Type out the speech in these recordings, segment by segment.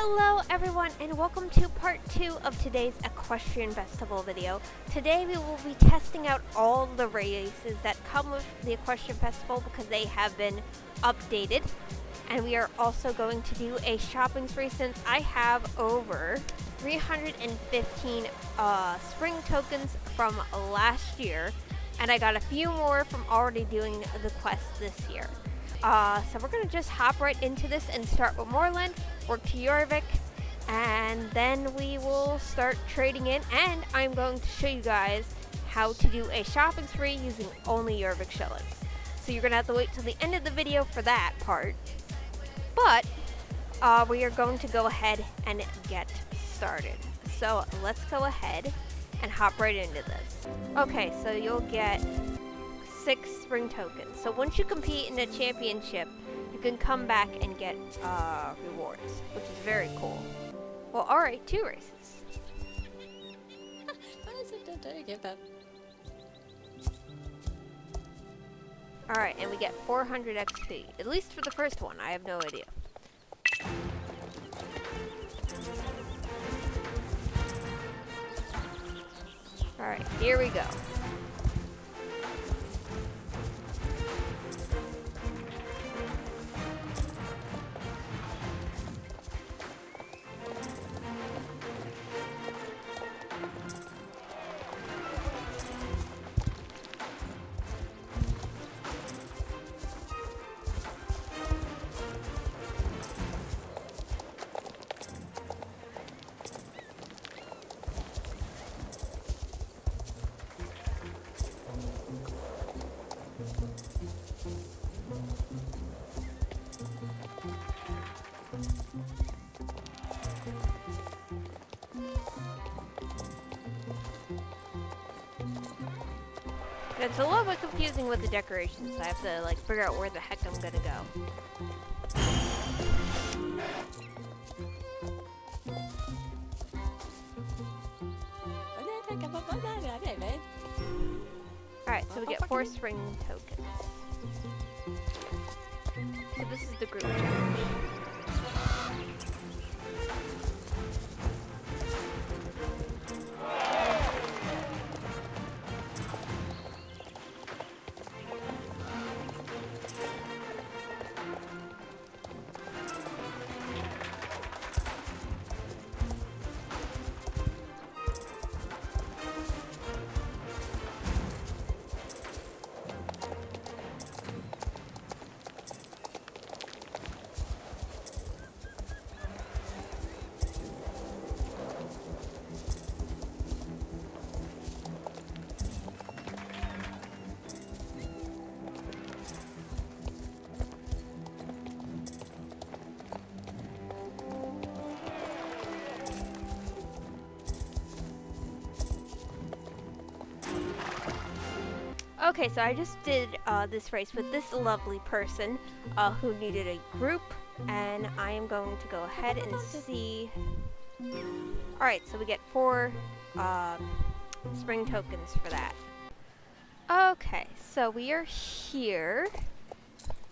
Hello everyone and welcome to part 2 of today's Equestrian Festival video. Today we will be testing out all the races that come with the Equestrian Festival because they have been updated. And we are also going to do a shopping spree since I have over 315 spring tokens from last year. And I got a few more from already doing the quest this year. So we're going to just hop right into this and start with Moorland, work to Jorvik, and then we will start trading in, and I'm going to show you guys how to do a shopping spree using only Jorvik Shillings. So you're going to have to wait till the end of the video for that part, but we are going to go ahead and get started. So let's go ahead and hop right into this. Okay, so you'll get 6 spring tokens. So once you compete in a championship, you can come back and get rewards, which is very cool. Well, alright, 2 races. Alright, and we get 400 XP. At least for the first one, I have no idea. Alright, here we go. It's a little bit confusing with the decorations, so I have to like figure out where the heck I'm gonna go. Alright, so we get 4 spring tokens. So this is the group challenge. Okay, so I just did this race with this lovely person who needed a group, and I am going to go ahead and see. Alright, so we get 4 spring tokens for that. Okay, so we are here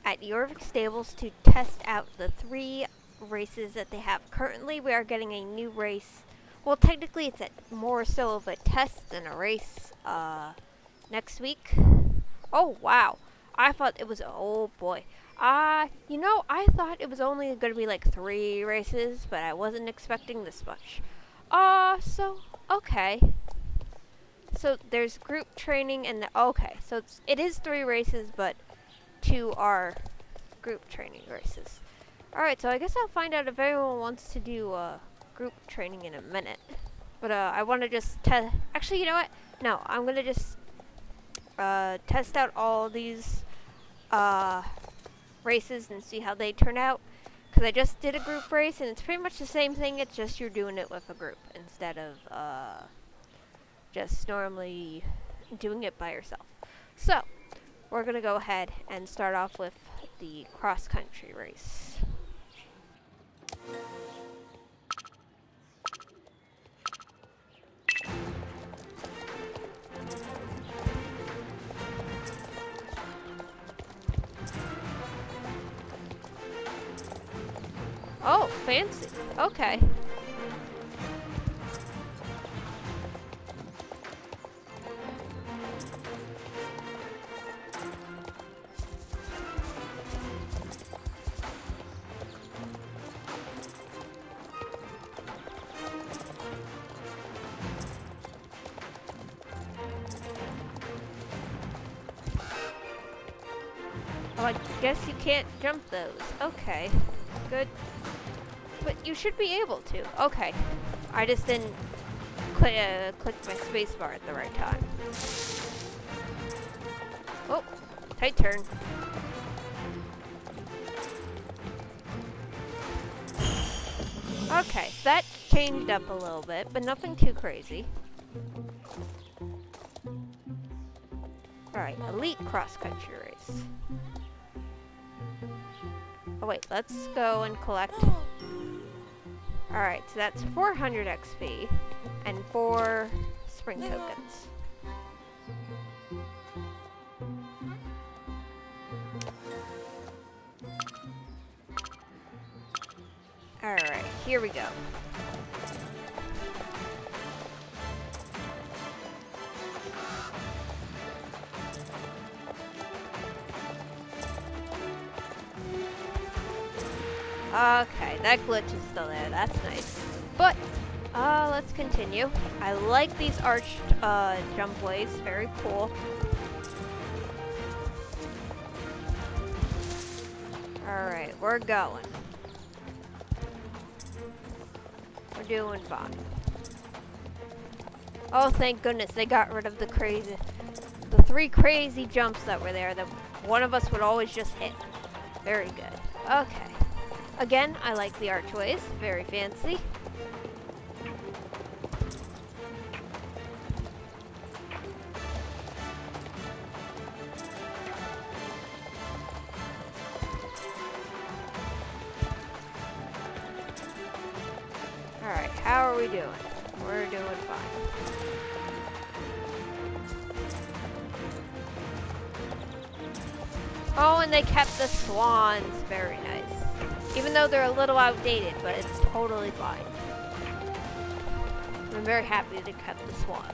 at Jorvik Stables to test out the 3 races that they have. Currently, we are getting a new race. Well, technically, it's more so of a test than a race. Next week. Oh wow, I thought it was, oh boy. You know, I thought it was only gonna be like 3 races, but I wasn't expecting this much. So okay. So there's group training and okay, so it is 3 races, but 2 are group training races. Alright, so I guess I'll find out if everyone wants to do group training in a minute. But I wanna just actually, you know what? No, I'm gonna just test out all these races and see how they turn out, because I just did a group race and it's pretty much the same thing, it's just you're doing it with a group instead of just normally doing it by yourself. So we're gonna go ahead and start off with the cross country race. Oh, fancy. Okay. Oh, I guess you can't jump those. Okay. Good. But you should be able to. Okay. I just didn't click my spacebar at the right time. Oh, tight turn. Okay, so that changed up a little bit, but nothing too crazy. Alright, elite cross-country race. Oh wait, let's go and collect. Alright, so that's 400 XP and 4 spring tokens. Alright, here we go. Okay, that glitch is still there. That's nice. But, let's continue. I like these arched, jump ways. Very cool. Alright, we're going. We're doing fine. Oh, thank goodness they got rid of the 3 crazy jumps that were there that one of us would always just hit. Very good. Okay. Again, I like the archways. Very fancy. Alright, how are we doing? We're doing fine. Oh, and they kept the swans. Very nice. Even though they're a little outdated, but it's totally fine. I'm very happy to cut the swans.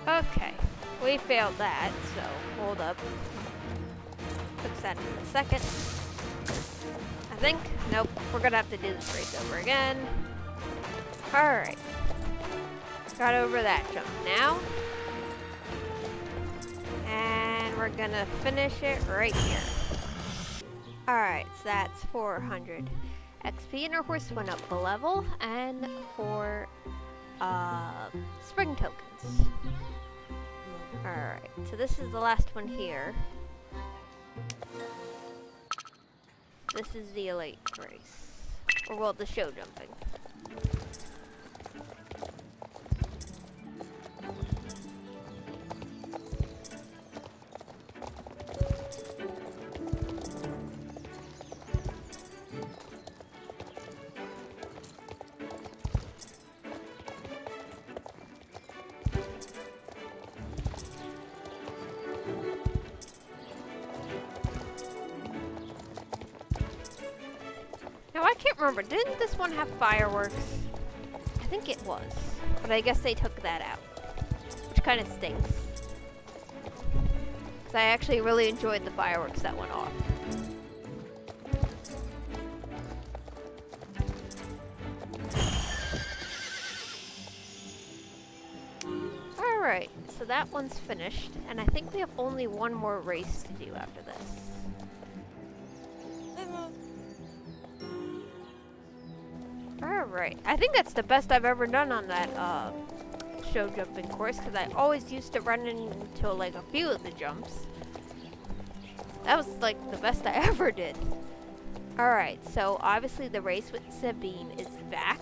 Okay, we failed that, so hold up. Fix that in a second. I think. Nope, we're gonna have to do this race over again. Alright. Got over that jump now. And we're gonna finish it right here. Alright, so that's 400 XP, and our horse went up a level, and 4 spring tokens. Alright, so this is the last one here. This is the elite race. Or, well, the show jumping. Now, I can't remember. Didn't this one have fireworks? I think it was. But I guess they took that out. Which kind of stinks. Because I actually really enjoyed the fireworks that went off. Alright, so that one's finished. And I think we have only one more race to do after this. Alright, I think that's the best I've ever done on that show jumping course, because I always used to run into like a few of the jumps. That was like the best I ever did. Alright, so obviously the race with Sabine is back.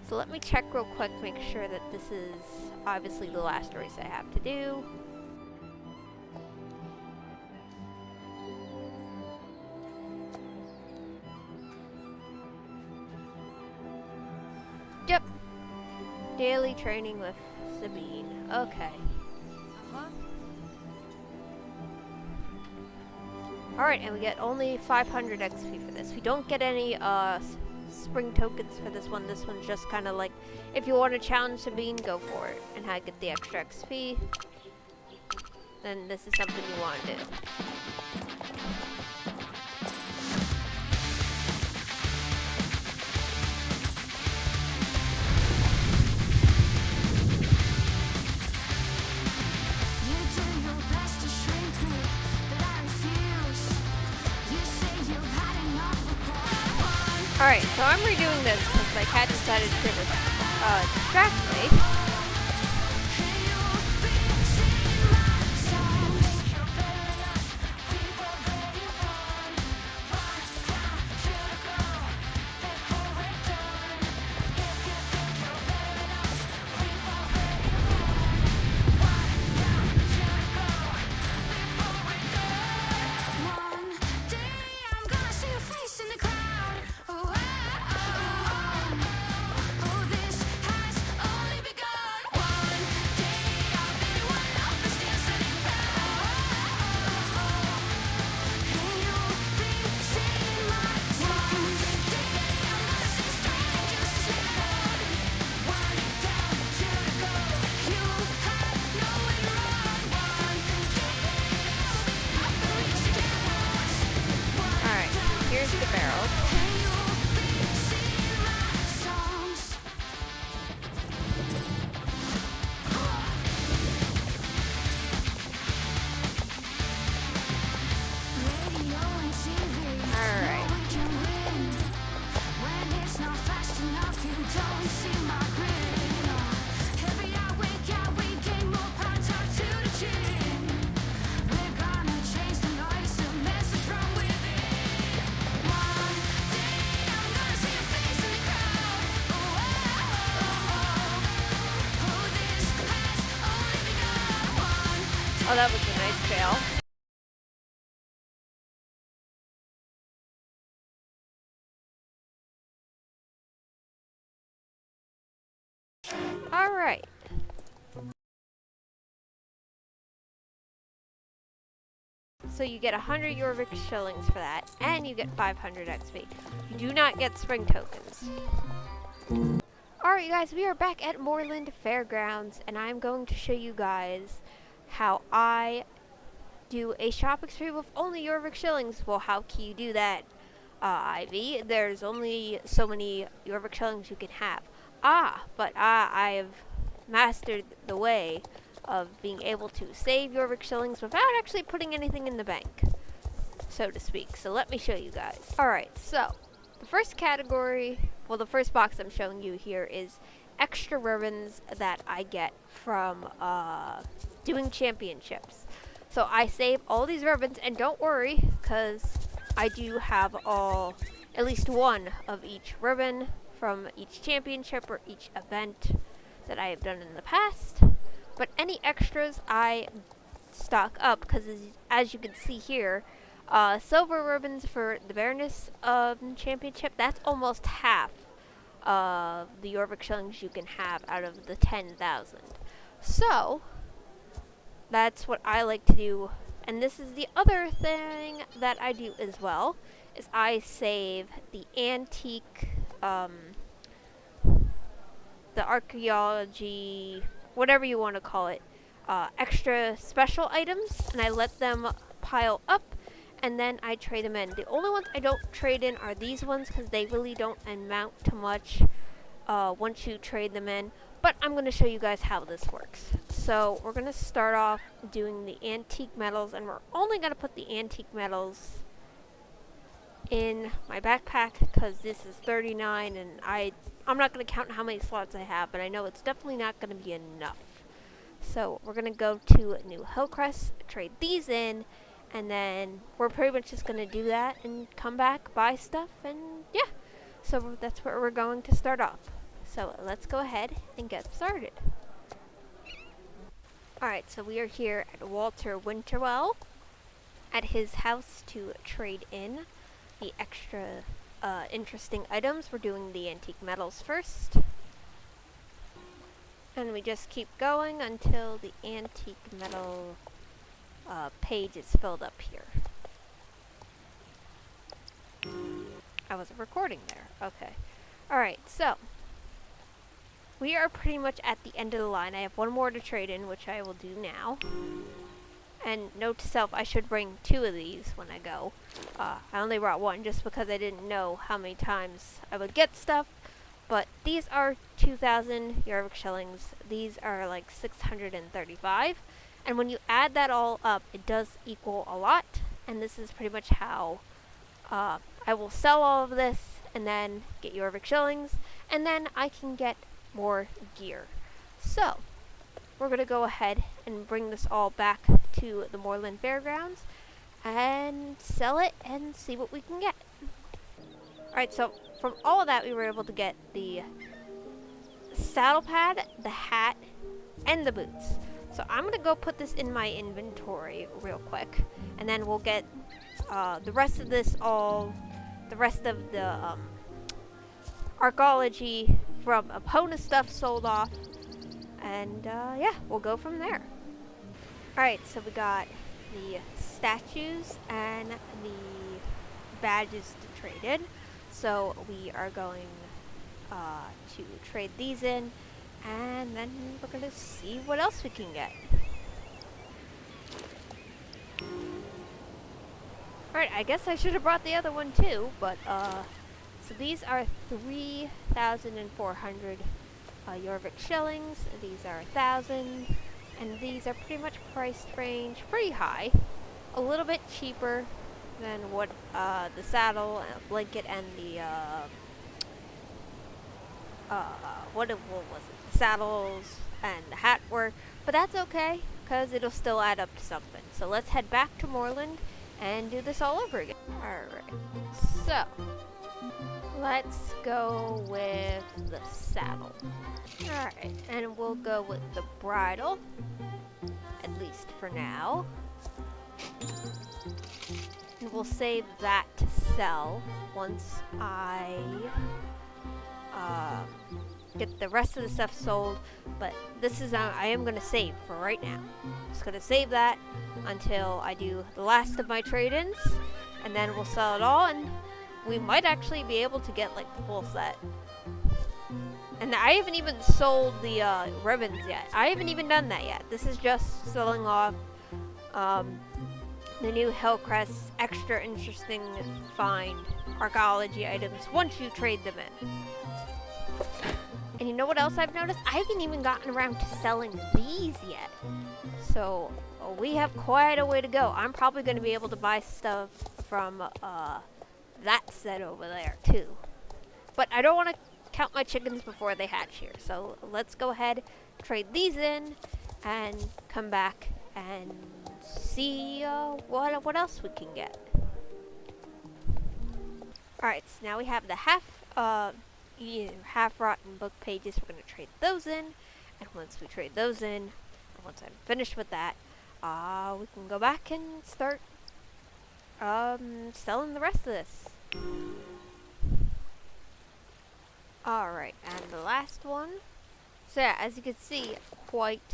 So let me check real quick, make sure that this is obviously the last race I have to do. Yep. Daily training with Sabine. Okay. Alright, and we get only 500 XP for this. We don't get any spring tokens for this one. This one's just kind of like, if you want to challenge Sabine, go for it. And how to get the extra XP, then this is something you want to do. Alright, so I'm redoing this because my cat decided to distract me. Here's the barrel. Oh, that was a nice fail. Alright. So you get 100 Jorvik Shillings for that, and you get 500 XP. You do not get spring tokens. Alright, you guys, we are back at Moorland Fairgrounds, and I'm going to show you guys how I do a shopping spree with only Jorvik Shillings. Well, how can you do that, Ivy? There's only so many Jorvik Shillings you can have. But I have mastered the way of being able to save Jorvik Shillings without actually putting anything in the bank, so to speak. So let me show you guys. Alright, so the first category, well, the first box I'm showing you here is extra ribbons that I get from doing championships. So I save all these ribbons, and don't worry, because I do have at least one of each ribbon from each championship or each event that I have done in the past. But any extras I stock up, because as you can see here, silver ribbons for the Baroness Championship, that's almost half of the Jorvik Shillings you can have out of the 10,000. So that's what I like to do. And this is the other thing that I do as well, is I save the antique, the archaeology, whatever you want to call it, extra special items, and I let them pile up, and then I trade them in. The only ones I don't trade in are these ones, because they really don't amount to much once you trade them in. But I'm going to show you guys how this works. So we're going to start off doing the antique medals, and we're only going to put the antique medals in my backpack, because this is 39, and I'm not going to count how many slots I have, but I know it's definitely not going to be enough. So we're going to go to New Hillcrest, trade these in, and then we're pretty much just going to do that and come back, buy stuff, and yeah. So that's where we're going to start off. So let's go ahead and get started. Alright, so we are here at Walter Winterwell at his house to trade in the extra interesting items. We're doing the antique metals first. And we just keep going until the antique metal page is filled up here. I wasn't recording there. Okay. Alright, so we are pretty much at the end of the line. I have one more to trade in, which I will do now. And note to self, I should bring 2 of these when I go. I only brought 1 just because I didn't know how many times I would get stuff. But these are 2,000 Jorvik Shillings. These are like 635. And when you add that all up, it does equal a lot. And this is pretty much how I will sell all of this and then get Jorvik Shillings. And then I can get more gear. So we're going to go ahead and bring this all back to the Moorland Fairgrounds and sell it and see what we can get. Alright, so from all of that we were able to get the saddle pad, the hat, and the boots. So I'm going to go put this in my inventory real quick, and then we'll get the rest of this the rest of the archaeology from Epona stuff sold off. And yeah, we'll go from there. Alright, so we got the statues and the badges to trade in. So we are going to trade these in, and then we're going to see what else we can get. Alright, I guess I should have brought the other one too, but so these are 3,400 Jorvik Shillings. These are 1,000, and these are pretty much priced range pretty high, a little bit cheaper than what the saddle, blanket, and the what was it? The saddles and the hat were, but that's okay because it'll still add up to something. So let's head back to Moorland and do this all over again. Alright, so let's go with the saddle. Alright, and we'll go with the bridle, at least for now. And we'll save that to sell once I get the rest of the stuff sold. But this is, I am going to save for right now. Just going to save that until I do the last of my trade-ins, and then we'll sell it all, and we might actually be able to get like the full set. And I haven't even sold the ribbons yet. I haven't even done that yet. This is just selling off the new Hillcrest extra interesting find archaeology items once you trade them in. And you know what else I've noticed? I haven't even gotten around to selling these yet. So we have quite a way to go. I'm probably going to be able to buy stuff from that set over there too. But I don't want to count my chickens before they hatch here. So let's go ahead, trade these in, and come back and see what else we can get. Alright, so now we have the half-rotten book pages. We're going to trade those in, and once we trade those in, and once I'm finished with that, we can go back and start selling the rest of this. Alright, and the last one. So yeah, as you can see, quite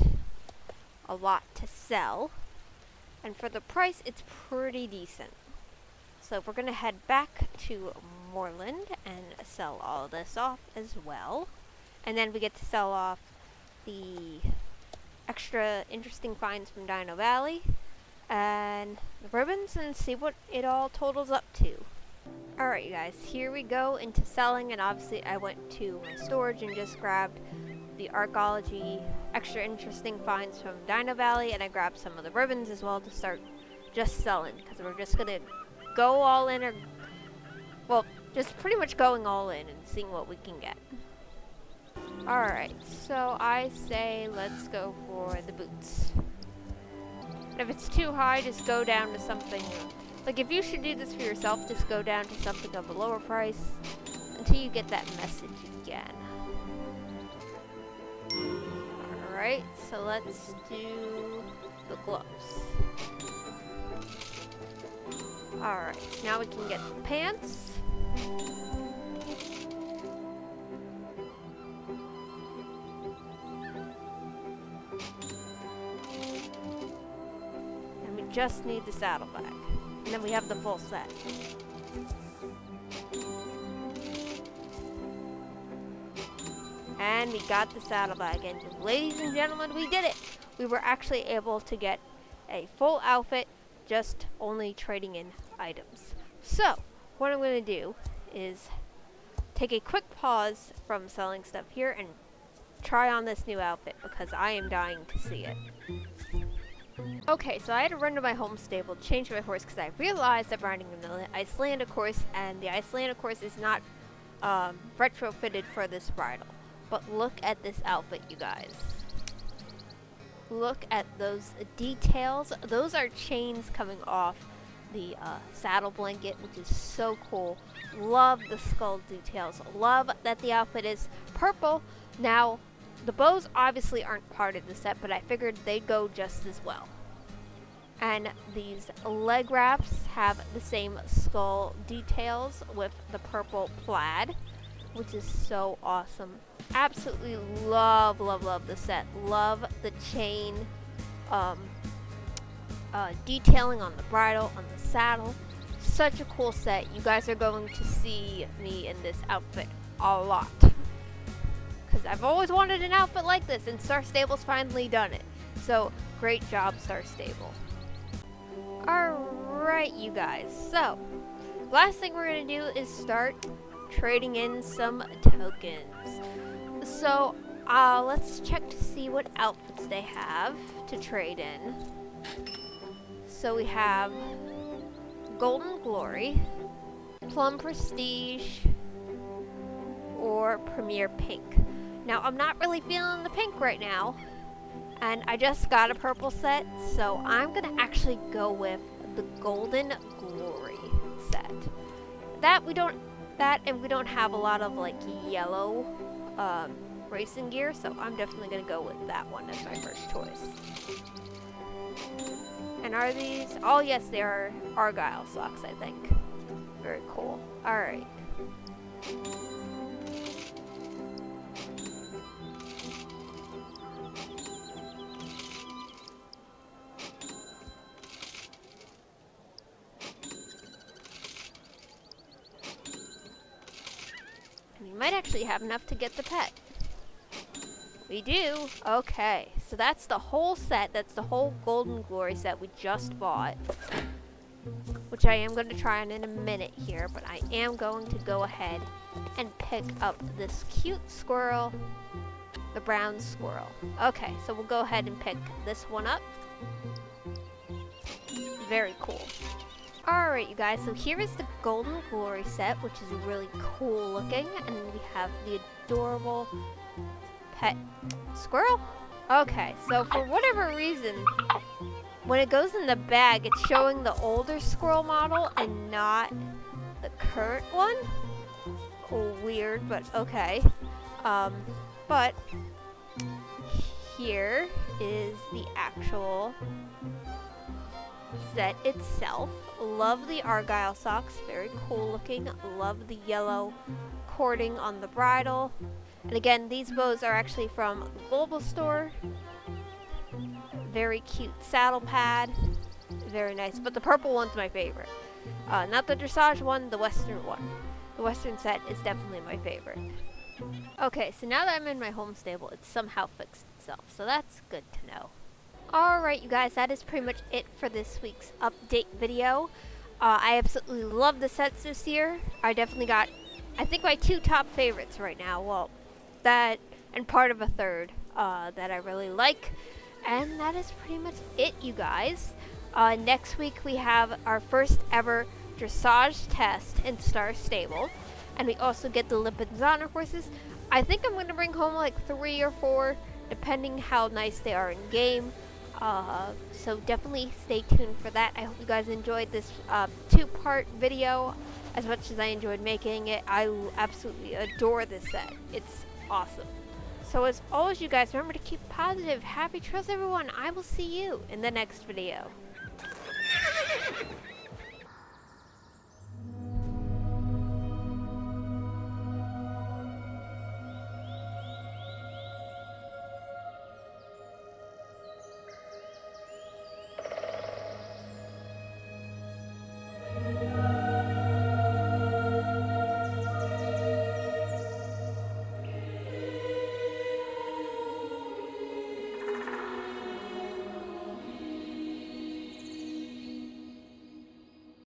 a lot to sell. And for the price, it's pretty decent. So we're going to head back to Moorland and sell all this off as well. And then we get to sell off the extra interesting finds from Dino Valley and the ribbons and see what it all totals up to. Alright you guys, here we go into selling, and obviously I went to my storage and just grabbed the archaeology extra interesting finds from Dino Valley, and I grabbed some of the ribbons as well to start just selling, because we're just gonna go all in, or well, just pretty much going all in and seeing what we can get. Alright, so I say let's go for the boots. And if it's too high, just go down to something. Like, if you should do this for yourself, just go down to something of a lower price until you get that message again. Alright, so let's do the gloves. Alright, now we can get the pants. just need the saddlebag. And then we have the full set. And we got the saddlebag, and ladies and gentlemen, we did it! We were actually able to get a full outfit, just only trading in items. So, what I'm going to do is take a quick pause from selling stuff here and try on this new outfit, because I am dying to see it. Okay, so I had to run to my home stable to change my horse, because I realized I'm riding an Icelandic horse, and the Icelandic horse is not retrofitted for this bridle. But look at this outfit, you guys. Look at those details. Those are chains coming off the saddle blanket, which is so cool. Love the skull details. Love that the outfit is purple. Now, the bows obviously aren't part of the set, but I figured they'd go just as well. And these leg wraps have the same skull details with the purple plaid, which is so awesome. Absolutely love, love, love the set. Love the chain detailing on the bridle, on the saddle. Such a cool set. You guys are going to see me in this outfit a lot, because I've always wanted an outfit like this, and Star Stable's finally done it. So, great job, Star Stable. Alright, you guys. So, last thing we're going to do is start trading in some tokens. So, let's check to see what outfits they have to trade in. So we have Golden Glory, Plum Prestige, or Premier Pink. Now, I'm not really feeling the pink right now, and I just got a purple set, so I'm gonna actually go with the Golden Glory set. And we don't have a lot of like yellow racing gear, so I'm definitely gonna go with that one as my first choice. And are these? Oh yes, they are Argyle socks, I think. Very cool. Alright. And we might actually have enough to get the pet. We do? Okay, so that's the whole set. That's the whole Golden Glory set we just bought, which I am going to try on in a minute here, but I am going to go ahead and pick up this cute squirrel, the brown squirrel. Okay, so we'll go ahead and pick this one up. Very cool. Alright, you guys, so here is the Golden Glory set, which is really cool looking, and we have the adorable pet squirrel? Okay, so for whatever reason, when it goes in the bag, it's showing the older squirrel model and not the current one. Weird, but okay. But here is the actual set itself. Love the Argyle socks, very cool looking. Love the yellow cording on the bridle. And again, these bows are actually from the Global Store. Very cute saddle pad. Very nice. But the purple one's my favorite. Not the dressage one, the Western one. The Western set is definitely my favorite. Okay, so now that I'm in my home stable, it's somehow fixed itself. So that's good to know. Alright, you guys, that is pretty much it for this week's update video. I absolutely love the sets this year. I definitely got, I think, my two top favorites right now. Well, that and part of a third that I really like. And that is pretty much it, you guys. Next week we have our first ever dressage test in Star Stable. And we also get the Lipinzana horses. I think I'm going to bring home like 3 or 4, depending how nice they are in game. So definitely stay tuned for that. I hope you guys enjoyed this 2-part video as much as I enjoyed making it. I absolutely adore this set. It's awesome. So as always, you guys, remember to keep positive. Happy trails, everyone. I will see you in the next video.